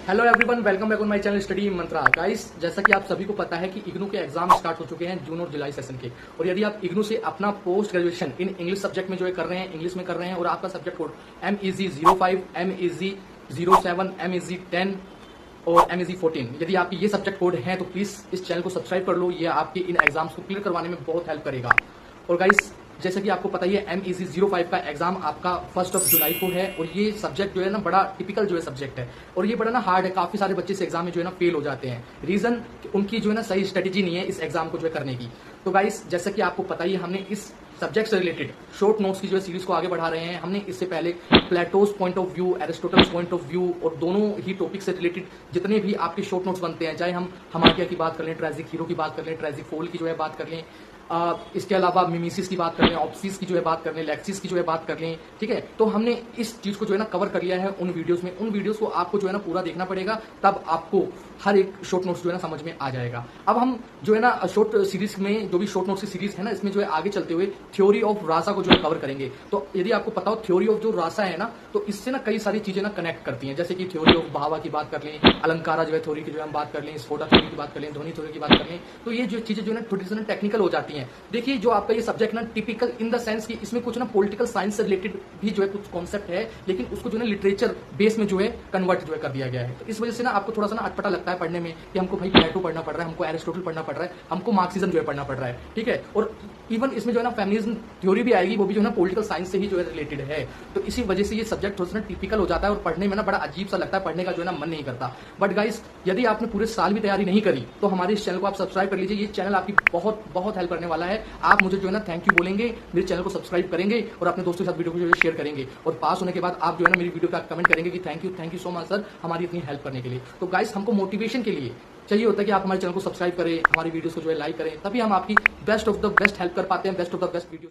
Hello everyone, welcome back on my channel study Mantra. Guys, जैसा कि आप सभी को पता है कि इग्नू के एग्जाम स्टार्ट हो चुके हैं जून और जुलाई सेशन के। और यदि आप इग्नू से अपना post graduation in English subject में जो है कर रहे हैं, इंग्लिश में कर रहे हैं, और आपका subject code MEG05, MEG07, MEG10 और MEG14, यदि आपके ये सब्जेक्ट कोड हैं तो प्लीज इस चैनल को सब्सक्राइब कर लो। ये आपके इन एग्जाम्स को क्लियर करवाने में बहुत हेल्प करेगा। और गाइस, जैसे कि आपको पता ही है, MEG05 का एग्जाम आपका 1 जुलाई को है। और ये सब्जेक्ट जो है ना, बड़ा टिपिकल जो है सब्जेक्ट है, और ये बड़ा ना हार्ड है। काफी सारे बच्चे इस एग्जाम में जो है ना फेल हो जाते हैं। रीजन उनकी जो है ना सही स्ट्रेटेजी नहीं है इस एग्जाम को जो है करने की। तो गाइस, जैसे कि आपको पता ही है, हमने इस सब्जेक्ट से रिलेटेड शॉर्ट नोट्स की जो है सीरीज को आगे बढ़ा रहे हैं। हमने इससे पहले plateaus point of view, Aristotle's point of view और दोनों ही टॉपिक से रिलेटेड जितने भी आपके शॉर्ट नोट्स बनते हैं, चाहे हम हमाकिया की बात कर लें, ट्रेजिक हीरो की बात कर लें, ट्रेजिक फोल की जो है बात कर लें, इसके अलावा मिमीसिस की बात कर लें, ऑप्सिस की जो है बात कर लें, लेक्सिस की जो है बात कर लें, ठीक है। तो हमने इस चीज को जो है ना कवर कर लिया है उन वीडियोस में। उन वीडियोस को आपको जो है ना पूरा देखना पड़ेगा, तब आपको हर एक शॉर्ट नोट्स जो है ना समझ में आ जाएगा। अब हम जो है ना शॉर्ट सीरीज में, जो भी शॉर्ट नोट्स की सीरीज है ना, इसमें जो है आगे चलते हुए थ्योरी ऑफ रासा को जो है कवर करेंगे। तो यदि आपको पता हो, थ्योरी ऑफ जो रासा है ना, तो इससे ना कई सारी चीजें ना कनेक्ट करती हैं। जैसे कि थ्योरी ऑफ भावा की बात कर लें, अलंकारा जो है थ्योरी की जो हम बात कर लें, स्फोटा थ्योरी की बात कर लें, ध्वनि थ्योरी की बात कर लें, तो ये जो चीजें जो है ना थोड़ी सी टेक्निकल हो जाती हैं। देखिए, जो आपका ये सब्जेक्ट ना टिपिकल इन द सेंस कि इसमें कुछ ना पॉलिटिकल साइंस से रिलेटेड भी जो है कुछ कॉन्सेप्ट है, लेकिन उसको जो है लिटरेचर बेस में जो है कन्वर्ट जो है कर दिया गया है। तो इस वजह से ना आपको थोड़ा सा ना अटपटा लगता है पढ़ने में कि हमको भाई प्लेटो पढ़ना पड़ रहा है, हमको एरिस्टोटल पढ़ना पड़ रहा है, हमको मार्क्सिज्म जो है पढ़ना पड़ रहा है, ठीक है। और इवन इसमें जो है ना फेमिनिज्म थ्योरी भी आएगी, वो भी जो है ना पॉलिटिकल साइंस से ही जो है रिलेटेड है। तो इसी वजह से ये सब्जेक्ट थोड़ा सा टिपिकल हो जाता है और पढ़ने में ना बड़ा अजीब सा लगता है, पढ़ने का जो है ना मन नहीं करता। बट गाइस, यदि आपने पूरे साल भी तैयारी नहीं करी तो हमारे इस चैनल को आप सब्सक्राइब कर लीजिए। ये चैनल आपकी बहुत बहुत हेल्प करने वाला है। आप मुझे जो है ना थैंक यू बोलेंगे, मेरे चैनल को सब्सक्राइब करेंगे और अपने दोस्तों के साथ वीडियो को जो है शेयर करेंगे। और पास होने के बाद आप जो है ना मेरी वीडियो पे कमेंट करेंगे कि thank you so much sir, हमारी इतनी हेल्प करने के लिए। तो गाइस, हमको मोटिवेशन के लिए चाहिए होता है कि आप हमारे चैनल को सब्सक्राइब करें, हमारी वीडियोस को जो है लाइक करें, तभी हम आपकी best of the best help कर पाते हैं, best of the best video.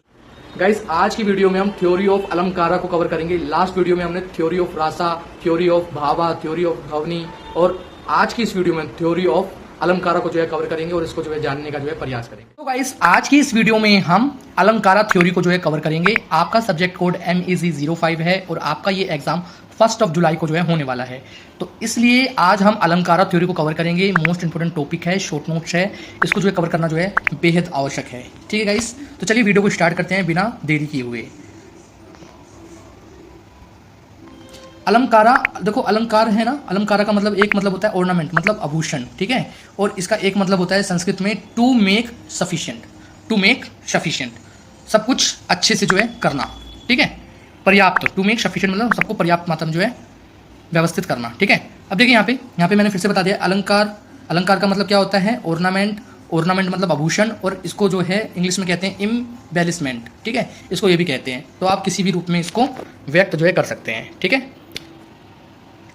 Guys, आज की वीडियो में हम थ्योरी ऑफ अलंकारा को कवर करेंगे। लास्ट वीडियो में हमने theory of rasa, theory of bhava, theory of dhvani, और आज की इस वीडियो में थ्योरी ऑफ अलंकारा को जो है कवर करेंगे और इसको जो है जानने का जो है प्रयास करेंगे। तो गाइस, आज की इस वीडियो में हम अलंकारा थ्योरी को जो है कवर करेंगे। आपका सब्जेक्ट कोड MEG05 है और आपका ये एग्जाम 1 जुलाई को जो है होने वाला है। तो इसलिए आज हम अलंकारा थ्योरी को कवर करेंगे। मोस्ट इंपोर्टेंट टॉपिक है, शॉर्ट नोट्स है, इसको जो है कवर करना जो है बेहद आवश्यक है। ठीक है गाइस, तो चलिए वीडियो को स्टार्ट करते हैं बिना देरी किए हुए। अलंकारा, देखो अलंकार है ना, अलंकारा का मतलब एक मतलब होता है ऑर्नामेंट, मतलब आभूषण, ठीक है। और इसका एक मतलब होता है संस्कृत में to make sufficient, to make sufficient, सब कुछ अच्छे से जो है करना, ठीक है, पर्याप्त। टू मेक सफिशिएंट मतलब सबको पर्याप्त मात्रा में जो है व्यवस्थित करना, ठीक है। अब देखिए यहाँ पे मैंने फिर से बता दिया, अलंकार, अलंकार का मतलब क्या होता है, ऑर्नामेंट, ऑर्नामेंट मतलब आभूषण, और इसको जो है इंग्लिश में कहते हैं इम्बेलिशमेंट, ठीक है, इसको ये भी कहते हैं। तो आप किसी भी रूप में इसको व्यक्त जो है कर सकते हैं, ठीक है।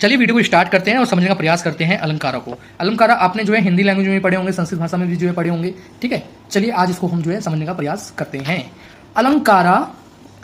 चलिए वीडियो को स्टार्ट करते हैं और समझने का प्रयास करते हैं अलंकारा को। अलंकारा आपने जो है हिंदी लैंग्वेज में भी पढ़े होंगे, संस्कृत भाषा में भी जो है पढ़े होंगे, ठीक है। चलिए आज इसको हम जो है समझने का प्रयास करते हैं। अलंकारा,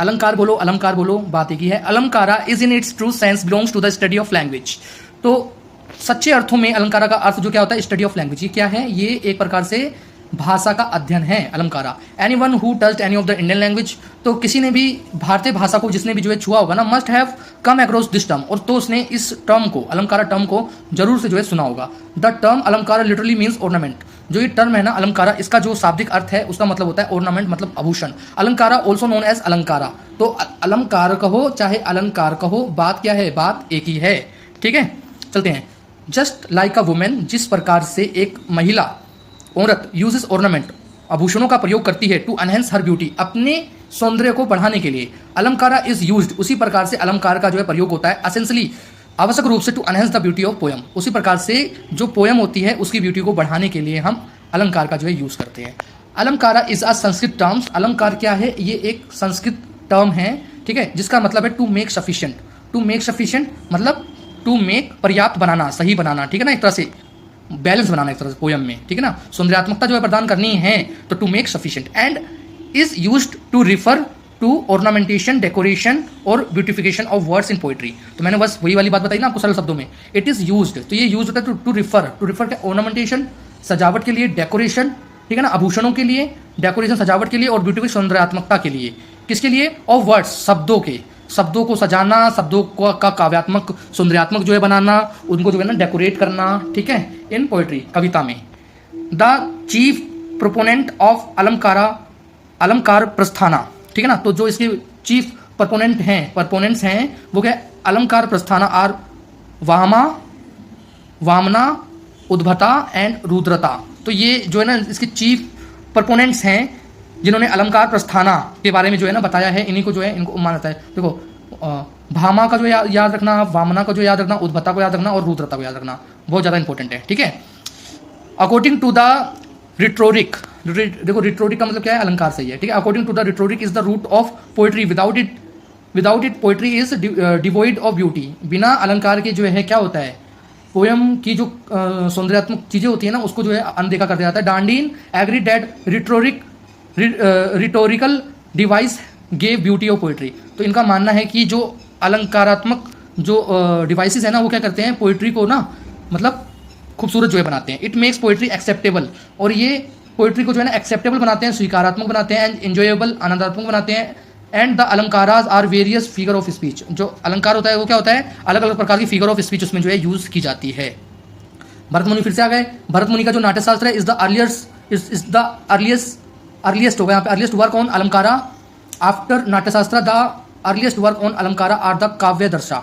अलंकार बोलो, अलंकार बोलो, बात एक ही है। Alankara is in its true sense belongs to the study of language. तो सच्चे अर्थों में अलंकारा का अर्थ जो क्या होता है, स्टडी ऑफ लैंग्वेज। ये क्या है, ये एक प्रकार से भाषा का अध्ययन है alankara. Anyone who touched any of the Indian language, तो किसी ने भी भारतीय भाषा को जिसने भी जो है छुआ होगा ना, must have come across this term, और तो उसने इस टर्म को, अलंकारा टर्म को जरूर से जो है सुना होगा। The term alankara literally means ornament. जो ये टर्म है ना अलंकारा, इसका जो शाब्दिक अर्थ है उसका मतलब होता है ऑर्नामेंट, मतलब आभूषण। अलंकारा ऑल्सो नोन एज अलंकारा। तो अलंकार कहो चाहे अलंकार कहो, बात क्या है, बात एक ही है, ठीक है। चलते हैं। जस्ट लाइक अ वुमेन, जिस प्रकार से एक महिला, औरत यूजेस ऑर्नामेंट, आभूषणों का प्रयोग करती है टू एनहेंस हर ब्यूटी, अपने सौंदर्य को बढ़ाने के लिए, अलंकारा इज यूज्ड, उसी प्रकार से अलंकार का जो है प्रयोग होता है एसेंशियली, आवश्यक रूप से to enhance the beauty of poem, उसी प्रकार से जो पोयम होती है उसकी ब्यूटी को बढ़ाने के लिए हम अलंकार का जो है यूज करते हैं। अलंकारा इज अ संस्कृत टर्म्स, अलंकार क्या है, ये एक संस्कृत टर्म है, ठीक है, जिसका मतलब है to make sufficient. To make sufficient मतलब टू मेक पर्याप्त बनाना, सही बनाना, ठीक है ना, एक तरह से बैलेंस बनाना, एक तरह से पोयम में, ठीक है ना, सौंदर्यात्मकता जो है प्रदान करनी है, तो to make sufficient. And is used to refer to ornamentation, decoration और ब्यूटिफिकेशन ऑफ वर्ड्स इन पोइट्री। तो मैंने बस वही वाली बात बताई ना आपको सरल शब्दों में, इट इज यूज्ड, तो ये यूज होता है टू रिफर, टू रिफर के ऑर्नामेंटेशन, सजावट के लिए, डेकोरेशन, ठीक है ना, आभूषणों के लिए, डेकोरेशन सजावट के लिए, और ब्यूटिफिकेशन सौंदर्यात्मकता के लिए, किसके लिए, ऑफ वर्ड्स, शब्दों के, शब्दों को सजाना, शब्दों का काव्यात्मक सौंदर्यात्मक जो है बनाना, उनको जो है ना डेकोरेट करना, ठीक है, इन पोएट्री, कविता में। द चीफ प्रोपोनेंट ऑफ अलंकार प्रस्थाना, ठीक है ना, तो जो इसके चीफ परपोनेंट्स हैं वो क्या, अलंकार प्रस्थाना आर वामना, उद्भता एंड रुद्रता। तो ये जो है ना इसके चीफ परपोनेंट्स हैं जिन्होंने अलंकार प्रस्थाना के बारे में जो है ना बताया है, इन्हीं को जो है इनको माना जाता है। देखो भामा का जो याद रखना, वामना का जो याद रखना, उद्भता को याद रखना और रुद्रता को याद रखना बहुत ज़्यादा इंपॉर्टेंट है, ठीक है। अकॉर्डिंग टू द रिट्रोरिक, देखो रिट्रोरिक का मतलब क्या है, अलंकार सही है, ठीक है। According to the rhetoric is the root of poetry, without it poetry is devoid of beauty. बिना अलंकार के जो है क्या होता है, पोयम की जो सौंदर्यात्मक चीजें होती है ना उसको जो है अनदेखा कर दिया जाता है। Dandin agree that rhetorical device gave beauty of poetry. तो इनका मानना है कि जो अलंकारात्मक जो डिवाइसेस है ना वो क्या करते हैं, पोएट्री को ना मतलब खूबसूरत जो है बनाते हैं। इट मेक्स पोएट्री एक्सेप्टेबल, और ये पोएट्री को जो है ना एक्सेप्टेबल बनाते हैं, स्वीकारात्मक बनाते हैं, एंड एंजॉयबल, आनंदात्मक बनाते हैं। And the alankaras are various figure of speech. जो अलंकार होता है वो क्या होता है, अलग अलग प्रकार की फिगर ऑफ स्पीच उसमें जो है यूज की जाती है। भरत मुनि फिर से आ गए। भरत मुनि का जो नाट्यशास्त्र है इज द अर्लीस्ट होगा यहाँ पे, earliest work on alankara after Natyashastra. The earliest work on alankara are the Kavyadarsha.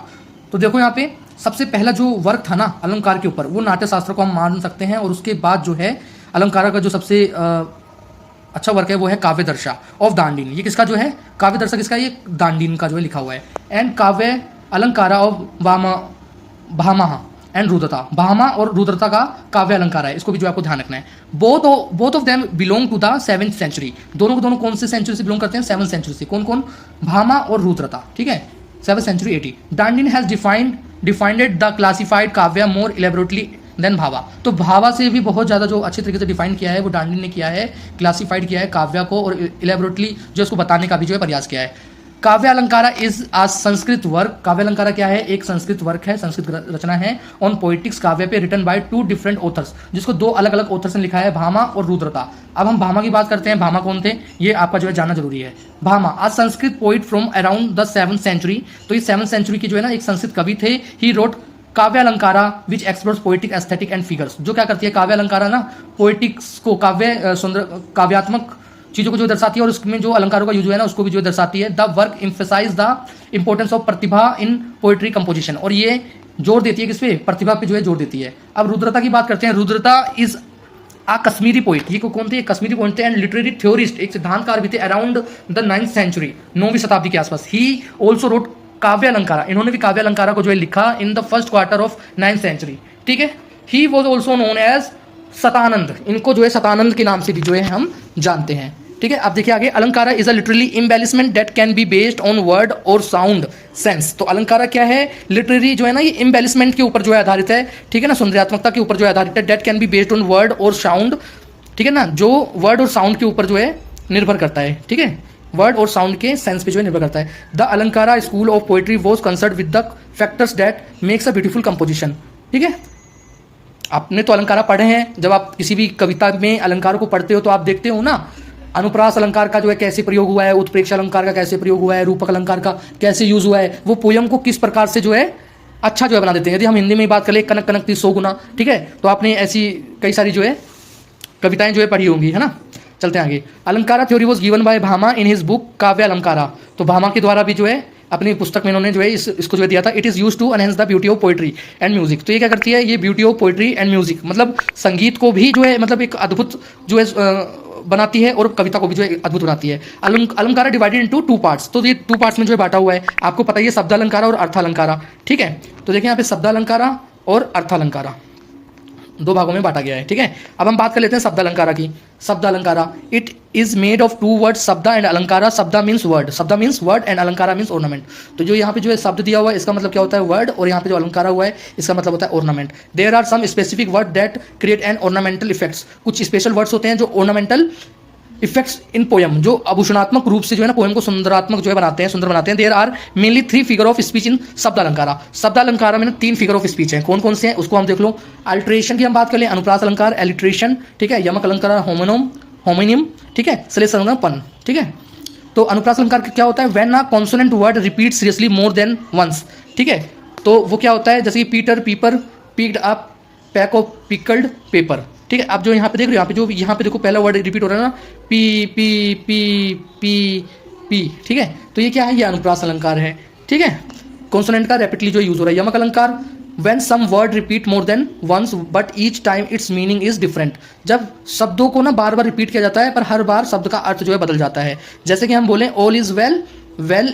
तो देखो यहाँ पे सबसे पहला जो वर्क था ना अलंकार के ऊपर वो नाट्यशास्त्र को हम मान सकते हैं, और उसके बाद जो है अलंकारा का जो सबसे अच्छा वर्क है वो है काव्य दर्शा ऑफ दांडीन। ये किसका जो है, काव्य दर्शा किसका, ये दांडीन का जो है लिखा हुआ है। एंड काव्य अलंकारा ऑफ भामा एंड रुद्रता, भामा और रुद्रता का काव्य अलंकार है, इसको भी जो आपको ध्यान रखना है। Both of them belong to the 7th century. दोनों को दोनों कौन से सेंचुरी से बिलोंग करते हैं, 7th सेंचुरी से। कौन कौन, भामा और रुद्रता, ठीक है, 7th century AD। Dandin has defined the classified kavya more elaborately then भावा। तो भावा से भी बहुत ज़्यादा जो अच्छे तरीके से डिफाइन किया है वो डांडीन ने किया है, क्लासिफाइड किया है काव्य को, और इलेबोरेटली जो इसको बताने का भी जो है प्रयास किया है। काव्य अलंकारा इज आ संस्कृत वर्क। काव्य अलंकारा क्या है, एक संस्कृत वर्क है, संस्कृत रचना है ऑन पोइटिक्स, काव्य पे, रिटन बाय 2 डिफरेंट ऑथर्स, जिसको 2 अलग अलग ऑथर्स ने लिखा है, भामा और रुद्रता। अब हम भामा की बात करते हैं। भामा कौन थे, ये आपका जो है जानना जरूरी है। Bhama a Sanskrit poet from around the 7th century. तो ये 7th सेंचुरी की जो है ना एक संस्कृत कवि थे। He wrote kavya alankara which explores poetic aesthetic and figures. जो क्या करती है काव्य अलंकारा ना, पोएटिक्स को, काव्यात्मक चीजों को जो दर्शाती है, और उसमें जो अलंकारों का यूज है ना उसको भी जो दर्शाती है। The work emphasize the importance of प्रतिभा इन पोएट्री कंपोजिशन। और ये जोर देती है किस पे, प्रतिभा पे जो है जोर देती है। अब रुद्रता की बात करते हैं। रुद्रता इज आ कश्मीरी पोइट। ये कौन थे, कश्मीरी पोइट थे एंड लिटरेरी थ्योरिस्ट, एक सिद्धांतकार भी थे अराउंड द 9th सेंचुरी, 9वीं शताब्दी के आसपास। He also wrote kavya अलंकारा। इन्होंने भी काव्य अलंकारा को जो है लिखा in the first quarter of 9th century, ठीक है। He was also known as Shatanand. इनको जो है शतानंद के नाम से भी जो है हम जानते हैं, ठीक है। अब देखिए आगे, alankara is a literally embellishment that can be based on word और साउंड सेंस। तो अलंकारा क्या है, लिटरेरी जो है ना ये इम्बेलिशमेंट के ऊपर जो है आधारित है, ठीक है ना, सौंदर्यात्मकता के ऊपर जो है आधारित है। That can be based on word और साउंड, ठीक है ना, जो वर्ड और साउंड के ऊपर जो है निर्भर करता है, ठीक है, वर्ड और साउंड के सेंस पे जो है निर्भर करता है। The alankara school of poetry was concern with the factors that makes a beautiful composition, ठीक है। आपने तो अलंकारा पढ़े हैं, जब आप किसी भी कविता में अलंकार को पढ़ते हो तो आप देखते हो ना अनुप्रास अलंकार का जो है कैसे प्रयोग हुआ है, उत्प्रेक्ष अलंकार का कैसे प्रयोग हुआ है, रूपक अलंकार का कैसे यूज हुआ है, वो पोयम को किस प्रकार से जो है अच्छा जो है बना देते हैं। यदि हम हिंदी में बात करें, कनक कनक थी 100 गुना, ठीक है, तो आपने ऐसी कई सारी जो है कविताएं जो है पढ़ी होंगी, है ना। चलते हैं आगे। अलंकारा theory was given by Bhama in his book काव्य अलंकारा। तो भामा के द्वारा भी जो है अपनी पुस्तक में इन्होंने जो है इसको जो है दिया था। It is use to enhance the beauty of poetry and music. तो ये क्या करती है, ये beauty of poetry and music मतलब संगीत को भी जो है मतलब एक अद्भुत जो है बनाती है, और कविता को भी जो है अद्भुत बनाती है। अलंकारा डिवाइडेड इनटू 2 पार्ट्स। तो ये 2 पार्ट्स में जो है बांटा हुआ है, आपको पता ही है, शब्दालंकारा और अर्थालंकारा, ठीक है। तो देखिए यहाँ पे शब्दालंकारा और अर्थालंकारा 2 भागों में बांटा गया है, ठीक है। अब हम बात कर लेते हैं शब्दालंकारा की। Shabdalankara it is made of 2 words, shabda and alankara. Shabda means word, shabda means word and alankara means ornament. तो जो यहाँ पे जो है शब्द दिया हुआ है इसका मतलब क्या होता है, वर्ड, और यहाँ पे जो अलंकारा हुआ है इसका मतलब होता है ornament. There are some specific word that create an ornamental effects. कुछ स्पेशल वर्ड्स होते हैं जो ऑर्नामेंटल इफेक्ट्स इन पोयम, जो आभूषणात्मक रूप से जो है ना पोयम को सुंदरात्मक जो है बनाते हैं, सुंदर बनाते हैं। There are mainly 3 figure of speech in shabdalankara. Shabdalankara में ना 3 फिगर ऑफ स्पीच हैं। कौन कौन से हैं उसको हम देख लो। अल्ट्रेशन की हम बात कर लें, अनुप्रास अलंकार, एलिट्रेशन, ठीक है, यमक अलंकार, होमोनिम, ठीक है, श्लेष अलंकार, पन, ठीक है। तो अनुप्रास अलंकार का क्या होता है, when a consonant word repeat seriously more than once, ठीक है। तो वो क्या होता है, जैसे कि पीटर पीपर, picked up pack of pickled paper, ठीक है। आप जो यहाँ पे देख रहे हो, यहाँ पे देखो पहला वर्ड रिपीट हो रहा है ना, P P P P P, ठीक है। तो ये क्या है, ये अनुप्रास अलंकार है, ठीक है। कॉन्सोनेंट का रैपिडली जो यूज हो रहा है। यमक अलंकार, when some word repeat more than once but each time its meaning is different, जब शब्दों को ना बार बार रिपीट किया जाता है पर हर बार शब्द का अर्थ जो है बदल जाता है। जैसे कि हम बोलें all is well, well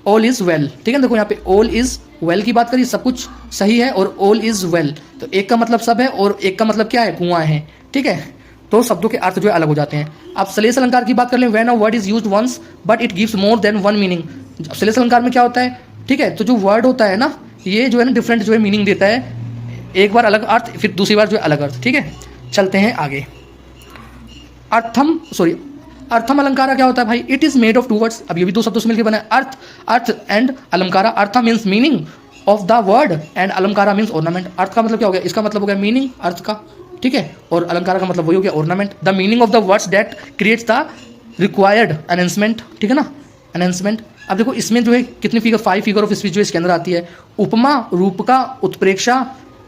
all is well, ठीक है। देखो यहाँ पे all is well की बात करिए, सब कुछ सही है, और all is well, तो एक का मतलब सब है और एक का मतलब क्या है, कुआं है, ठीक है। तो शब्दों के अर्थ जो है अलग हो जाते हैं। अब श्लेष अलंकार की बात कर लें, when a word is used once but it gives more than one meaning, श्लेष अलंकार में क्या होता है, ठीक है। तो जो वर्ड होता है ना, ये जो है ना डिफरेंट जो है मीनिंग देता है, एक बार अलग अर्थ, फिर दूसरी बार जो है अलग अर्थ, ठीक है। चलते हैं आगे। अर्थम अलंकारा क्या होता है भाई, it is made of two words, अब ये भी दो शब्दों से मिलकर बना है, artha and alankara. Artha means meaning of the word and alankara means ornament. अर्थ का मतलब क्या हो गया, इसका मतलब हो गया मीनिंग अर्थ का, ठीक है, और अलंकारा का मतलब वही हो गया ornament. The meaning of the words that creates the required enhancement, ठीक है ना, एनहेंसमेंट। अब देखो इसमें जो है कितनी फिगर, 5 फिगर ऑफ स्पीच जो इसके अंदर आती है, उपमा, रूपका, उत्प्रेक्षा,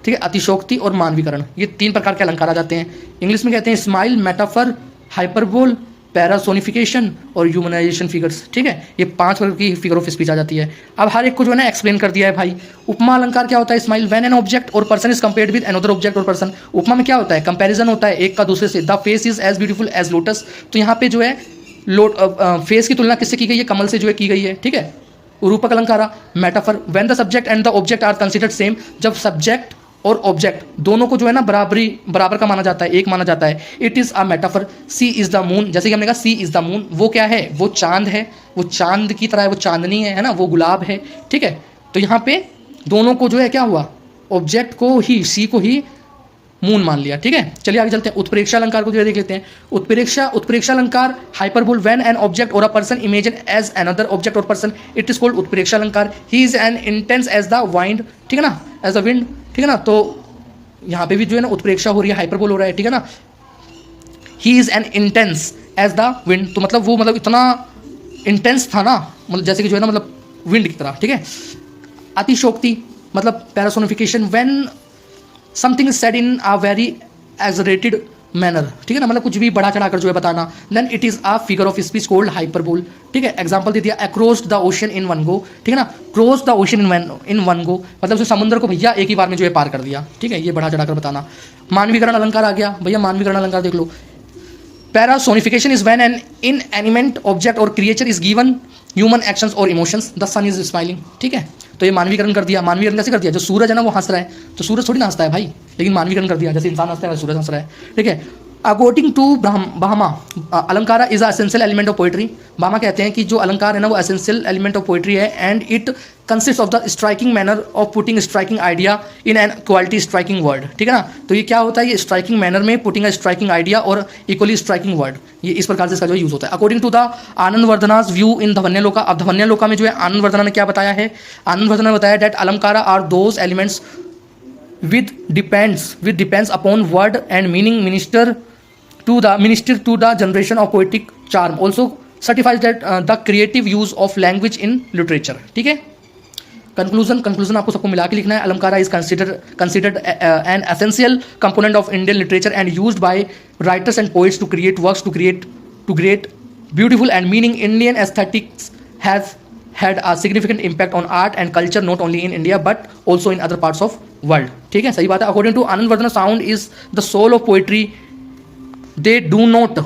ठीक है, अतिशोक्ति और मानवीकरण, ये 3 प्रकार के अलंकार आ जाते हैं। इंग्लिश में कहते हैं स्माइल, मेटाफर, हाइपरबोल, पैरासोनिफिकेशन और ह्यूमनाइजेशन फिगर्स, ठीक है। ये 5 प्रकार की फिगर ऑफ स्पीच आ जाती है। अब हर एक को जो है ना एक्सप्लेन कर दिया है भाई। उपमा अलंकार क्या होता है, smile, when an object or person is compared with another object or person. उपमा में क्या होता है, कंपैरिजन होता है एक का दूसरे से। The face is as beautiful as lotus, तो यहाँ पे जो है फेस की तुलना किससे की गई है, कमल से जो है की गई है, ठीक है। Rupaka alankara, metaphor, when the subject and the object are considered same, जब सब्जेक्ट और ऑब्जेक्ट दोनों को जो है ना बराबर का माना जाता है, एक माना जाता है। It is a metaphor. She is the moon, जैसे कि हमने कहा सी इज द मून, वो क्या है, वो चांद है, वो चांद की तरह है, वो चांदनी है ना, वो गुलाब है, ठीक है। तो यहाँ पे दोनों को जो है क्या हुआ, ऑब्जेक्ट को ही, सी को ही मून मान लिया, ठीक है। चलिए आगे चलते हैं। उत्प्रेक्षा अलंकार को जो है देख लेते हैं। उत्प्रेक्षा अलंकार, hyperbole, when an object or a person imagine as another object or person, it is called उत्प्रेक्षा अलंकार। He is an intense as the wind, ठीक है ना, एज द विंड, ठीक है ना। तो यहाँ पे भी जो है ना उत्प्रेक्षा हो रही है, हाइपरबोल हो रहा है, ठीक है ना। He is an intense as the wind, तो मतलब वो मतलब इतना इंटेंस था ना, मतलब जैसे कि जो है ना मतलब विंड की तरह, ठीक है। अतिशोक्ति मतलब personification, when something is said in a very exaggerated manner, ठीक है ना, मतलब कुछ भी बढ़ा चढ़ा कर जो है बताना। Then it is a figure of speech called hyperbole, ठीक है। एग्जांपल दे दिया, across the ocean in one go, ठीक है ना, cross the ocean in one go, मतलब उसे समुद्र को भैया एक ही बार में जो है पार कर दिया, ठीक है, ये बढ़ा चढ़ा कर बताना। मानवीकरण अलंकार आ गया भैया, मानवीकरण अलंकार देख लो। Personification is when an inanimate object और creature is given human actions और emotions, the sun is smiling, ठीक है। तो ये मानवीकरण कर दिया। मानवीकरण कैसे कर दिया, जो सूरज है ना वो हंस रहा है, तो सूरज थोड़ी ना हंसता है भाई, लेकिन मानवीकरण कर दिया, जैसे इंसान हंसता है सूरज हंस रहा है, ठीक है। According to Bhamaha, alankara is a essential element of poetry. Bhamaha कहते हैं कि जो अलंकार है ना वो एसेंशियल एलिमेंट ऑफ पोइट्री है, and it consist of the striking manner of putting striking idea in an quality striking word, ठीक है ना। तो ये क्या होता है, ये स्ट्राइकिंग मैनर में पुटिंग अ स्ट्राइकिंग आइडिया और इक्वली स्ट्राइकिंग वर्ड, ये इस प्रकार से इसका जो यूज होता है। According to the Anandavardhana's view in Dhvanyaloka, अब धवन्यलोका में जो है आनंद वर्धना ने क्या बताया है, आनंद वर्धना ने बताया that alankara are those elements with depends upon word and meaning minister to the generation of poetic charm, also certifies that the creative use of language in literature, ठीक है। कंक्लूजन आपको सबको मिला के लिखना है। Alankara is considered an essential component of Indian literature and used by writers and poets to create works to create beautiful and meaning. Indian aesthetics has had a significant impact on art and culture not only in India but also in other parts of world, ठीक है, सही बात है। According to Anand Vardhana, sound is the soul of poetry. They do not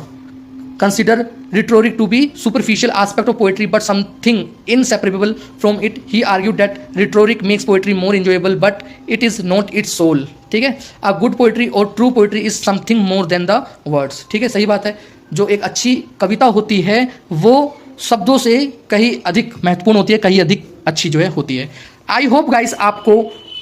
consider rhetoric to be superficial aspect of poetry but something inseparable from it. He argued that rhetoric makes poetry more enjoyable but it is not its soul, ठीक है। A good poetry or true poetry is something more than the words, ठीक है, सही बात है। जो एक अच्छी कविता होती है वो शब्दों से कहीं अधिक महत्वपूर्ण होती है, कहीं अधिक अच्छी जो है होती है। आई होप गाइस आपको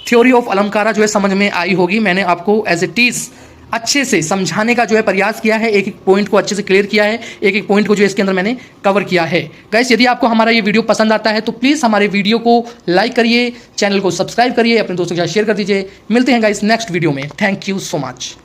थ्योरी ऑफ अलंकारा जो है समझ में आई होगी। मैंने आपको एज इट इज अच्छे से समझाने का जो है प्रयास किया है, एक एक पॉइंट को अच्छे से क्लियर किया है, एक एक पॉइंट को जो है इसके अंदर मैंने कवर किया है। गाइस यदि आपको हमारा ये वीडियो पसंद आता है तो प्लीज़ हमारे वीडियो को लाइक करिए, चैनल को सब्सक्राइब करिए, अपने दोस्तों के साथ शेयर कर दीजिए। मिलते हैं गाइस नेक्स्ट वीडियो में। Thank you so much.